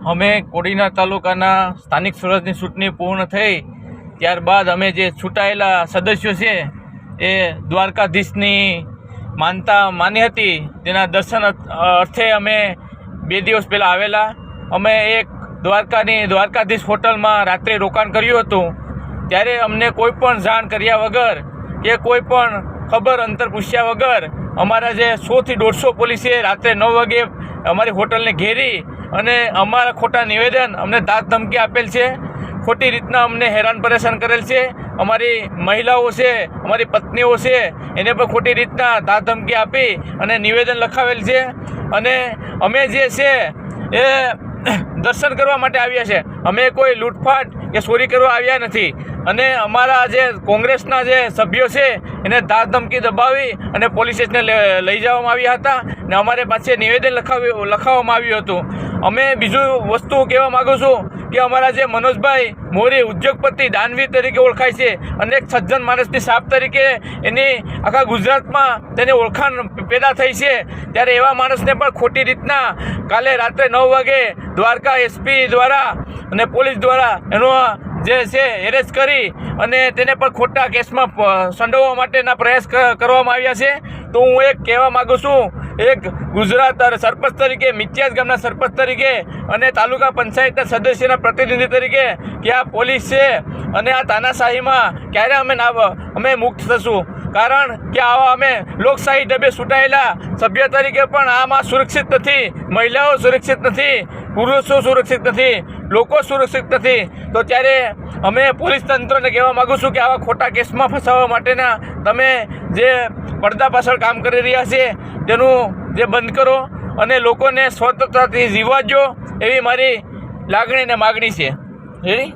અમે કોડીનાર તાલુકાના સ્થાનિક સ્વરાજની ચૂંટણી પૂર્ણ થઈ ત્યારબાદ અમે જે ચૂંટાયેલા સદસ્યો છે એ દ્વારકાધીશની માનતા માની હતી તેના દર્શન અર્થે અમે 2 દિવસ પહેલાં આવેલા। અમે એક દ્વારકાધીશ હોટલમાં રાત્રે રોકાણ કર્યું હતું। ત્યારે અમને કોઈ પણ જાણ કર્યા વગર કે કોઈ પણ ખબર અંતર પૂછ્યા વગર અમારા જે 100 થી 150 પોલીસે રાત્રે 9 વાગે અમારી હોટલને ઘેરી અને અમારા ખોટા નિવેદન અમને દાદ ધમકી આપેલ છે। ખોટી રીતના અમને હેરાન પરેશાન કરેલ છે। અમારી મહિલાઓ છે, અમારી પત્નીઓ છે, એને પણ ખોટી રીતના દાદ ધમકી આપી અને નિવેદન લખાવેલ છે। અને અમે જે છે એ દર્શન કરવા માટે આવ્યા છે, અમે કોઈ લૂંટફાટ કે ચોરી કરવા આવ્યા નથી। અને અમારા જે કોંગ્રેસના જે સભ્યો છે એને દાદ ધમકી દબાવી અને પોલીસ સ્ટેશને લઈ જવામાં આવ્યા હતા ને અમારે પાસે નિવેદન લખાવવામાં આવ્યું હતું। અમે બીજું વસ્તુ કહેવા માગું છું કે અમારા જે મનોજભાઈ મોરી ઉદ્યોગપતિ દાનવીર તરીકે ઓળખાય છે અને એક સજ્જન માણસની સાપ તરીકે એની આખા ગુજરાતમાં તેની ઓળખાણ પેદા થઈ છે, ત્યારે એવા માણસને પણ ખોટી રીતના કાલે રાત્રે 9 વાગે દ્વારકા એસપી દ્વારા અને પોલીસ દ્વારા એનો જે છે એરેસ્ટ કરી અને તેને પણ ખોટા કેસમાં સંડોવવા માટેના પ્રયાસ કરવામાં આવ્યા છે। તો હું એક કહેવા માગું છું, એક ગુજરાત સરપંચ તરીકે, મિત્યાજ ગામના સરપંચ તરીકે અને તાલુકા પંચાયતના સદસ્યના પ્રતિનિધિ તરીકે કે આ પોલીસ છે અને આ તાનાશાહીમાં ક્યારે અમે મુક્ત થશું? કારણ કે આવા અમે લોકશાહી ઢબે ચૂંટાયેલા સભ્ય તરીકે પણ આમાં સુરક્ષિત નથી, મહિલાઓ સુરક્ષિત નથી, પુરુષો સુરક્ષિત નથી, લોકો સુરક્ષિત નથી। તો ત્યારે અમે પોલીસ તંત્રને કહેવા માગું છું કે આવા ખોટા કેસમાં ફસાવવા માટેના તમે જે પડદા પાછળ કામ કરી રહ્યા છે તેનું જે બંધ કરો અને લોકોને સ્વતંત્રતાથી જીવવા દો, એવી મારી લાગણી અને માગણી છે। રેડી?